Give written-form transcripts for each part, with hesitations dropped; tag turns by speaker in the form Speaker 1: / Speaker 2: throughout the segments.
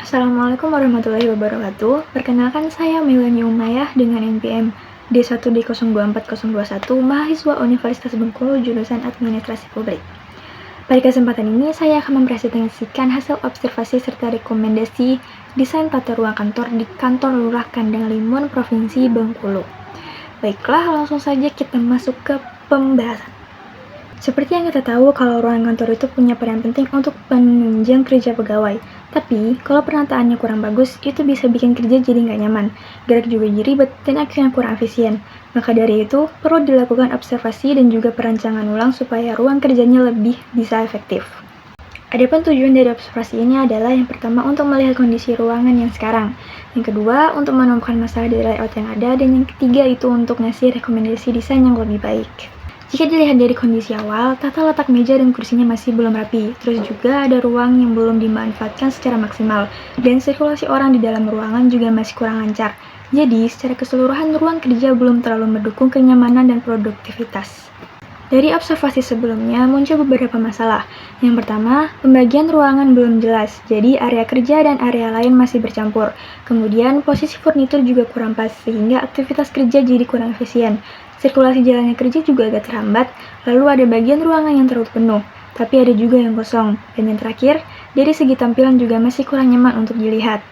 Speaker 1: Assalamualaikum warahmatullahi wabarakatuh. Perkenalkan saya Melanie Umayyah dengan NPM D1D024021, mahasiswa Universitas Bengkulu jurusan Administrasi Publik. Pada kesempatan ini, saya akan mempresentasikan hasil observasi serta rekomendasi desain tata ruang kantor di Kantor Lurah Kandang Limun, Provinsi Bengkulu. Baiklah, langsung saja kita masuk ke pembahasan. Seperti yang kita tahu, kalau ruangan kantor itu punya peran penting untuk penunjang kerja pegawai. Tapi, kalau penataannya kurang bagus, itu bisa bikin kerja jadi nggak nyaman, gerak juga jadi ribet, dan akhirnya kurang efisien. Maka dari itu, perlu dilakukan observasi dan juga perancangan ulang supaya ruang kerjanya lebih bisa efektif. Adapun tujuan dari observasi ini adalah yang pertama untuk melihat kondisi ruangan yang sekarang, yang kedua untuk menemukan masalah dari layout yang ada, dan yang ketiga itu untuk ngasih rekomendasi desain yang lebih baik. Jika dilihat dari kondisi awal, tata letak meja dan kursinya masih belum rapi, terus juga ada ruang yang belum dimanfaatkan secara maksimal, dan sirkulasi orang di dalam ruangan juga masih kurang lancar. Jadi, secara keseluruhan ruang kerja belum terlalu mendukung kenyamanan dan produktivitas. Dari observasi sebelumnya, muncul beberapa masalah. Yang pertama, pembagian ruangan belum jelas, jadi area kerja dan area lain masih bercampur. Kemudian, posisi furnitur juga kurang pas, sehingga aktivitas kerja jadi kurang efisien. Sirkulasi jalannya kerja juga agak terhambat, lalu ada bagian ruangan yang terlalu penuh, tapi ada juga yang kosong. Dan yang terakhir, dari segi tampilan juga masih kurang nyaman untuk dilihat.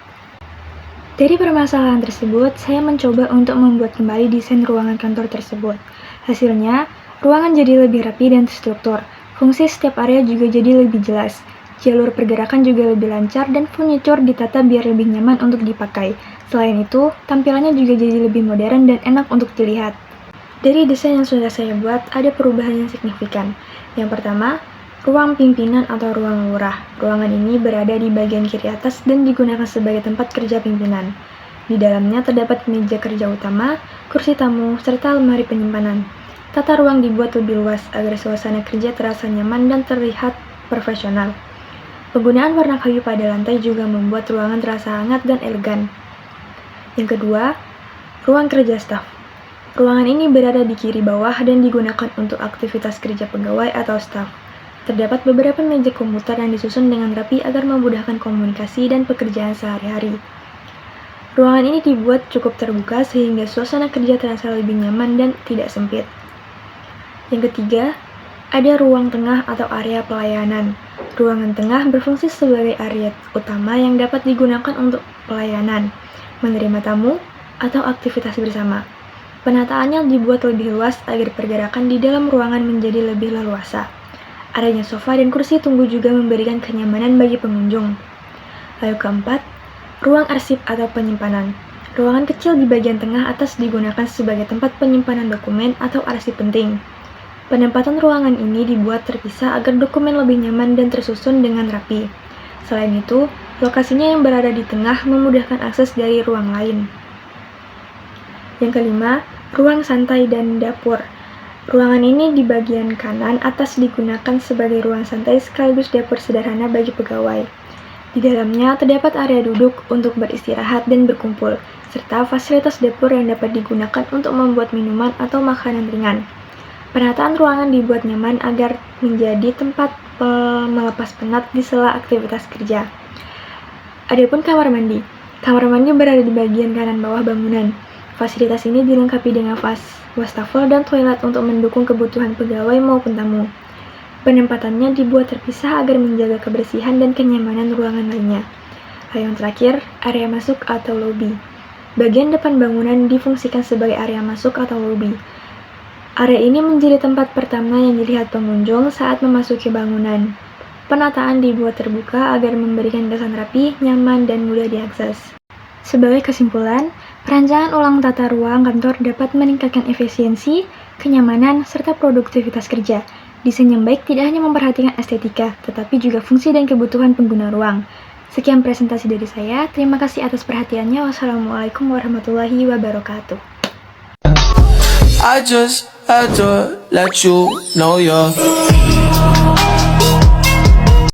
Speaker 1: Dari permasalahan tersebut, saya mencoba untuk membuat kembali desain ruangan kantor tersebut. Hasilnya, ruangan jadi lebih rapi dan terstruktur. Fungsi setiap area juga jadi lebih jelas. Jalur pergerakan juga lebih lancar dan furnitur ditata biar lebih nyaman untuk dipakai. Selain itu, tampilannya juga jadi lebih modern dan enak untuk dilihat. Dari desain yang sudah saya buat, ada perubahan yang signifikan. Yang pertama, ruang pimpinan atau ruang lurah. Ruangan ini berada di bagian kiri atas dan digunakan sebagai tempat kerja pimpinan. Di dalamnya terdapat meja kerja utama, kursi tamu, serta lemari penyimpanan. Tata ruang dibuat lebih luas agar suasana kerja terasa nyaman dan terlihat profesional. Penggunaan warna kayu pada lantai juga membuat ruangan terasa hangat dan elegan. Yang kedua, ruang kerja staf. Ruangan ini berada di kiri bawah dan digunakan untuk aktivitas kerja pegawai atau staf. Terdapat beberapa meja komputer yang disusun dengan rapi agar memudahkan komunikasi dan pekerjaan sehari-hari. Ruangan ini dibuat cukup terbuka sehingga suasana kerja terasa lebih nyaman dan tidak sempit. Yang ketiga, ada ruang tengah atau area pelayanan. Ruangan tengah berfungsi sebagai area utama yang dapat digunakan untuk pelayanan, menerima tamu, atau aktivitas bersama. Penataannya dibuat lebih luas agar pergerakan di dalam ruangan menjadi lebih leluasa. Adanya sofa dan kursi tunggu juga memberikan kenyamanan bagi pengunjung. Lalu keempat, ruang arsip atau penyimpanan. Ruangan kecil di bagian tengah atas digunakan sebagai tempat penyimpanan dokumen atau arsip penting. Penempatan ruangan ini dibuat terpisah agar dokumen lebih nyaman dan tersusun dengan rapi. Selain itu, lokasinya yang berada di tengah memudahkan akses dari ruang lain. Yang kelima, ruang santai dan dapur. Ruangan ini di bagian kanan atas digunakan sebagai ruang santai sekaligus dapur sederhana bagi pegawai. Di dalamnya terdapat area duduk untuk beristirahat dan berkumpul, serta fasilitas dapur yang dapat digunakan untuk membuat minuman atau makanan ringan. Penataan ruangan dibuat nyaman agar menjadi tempat melepas penat di sela aktivitas kerja. Adapun kamar mandi. Kamar mandi berada di bagian kanan bawah bangunan. Fasilitas ini dilengkapi dengan wastafel dan toilet untuk mendukung kebutuhan pegawai maupun tamu. Penempatannya dibuat terpisah agar menjaga kebersihan dan kenyamanan ruangan lainnya. Yang terakhir, area masuk atau lobi. Bagian depan bangunan difungsikan sebagai area masuk atau lobi. Area ini menjadi tempat pertama yang dilihat pengunjung saat memasuki bangunan. Penataan dibuat terbuka agar memberikan kesan rapi, nyaman, dan mudah diakses. Sebagai kesimpulan, perancangan ulang tata ruang kantor dapat meningkatkan efisiensi, kenyamanan, serta produktivitas kerja. Desain yang baik tidak hanya memperhatikan estetika, tetapi juga fungsi dan kebutuhan pengguna ruang. Sekian presentasi dari saya, terima kasih atas perhatiannya. Wassalamualaikum warahmatullahi wabarakatuh.
Speaker 2: I just had to let you know you're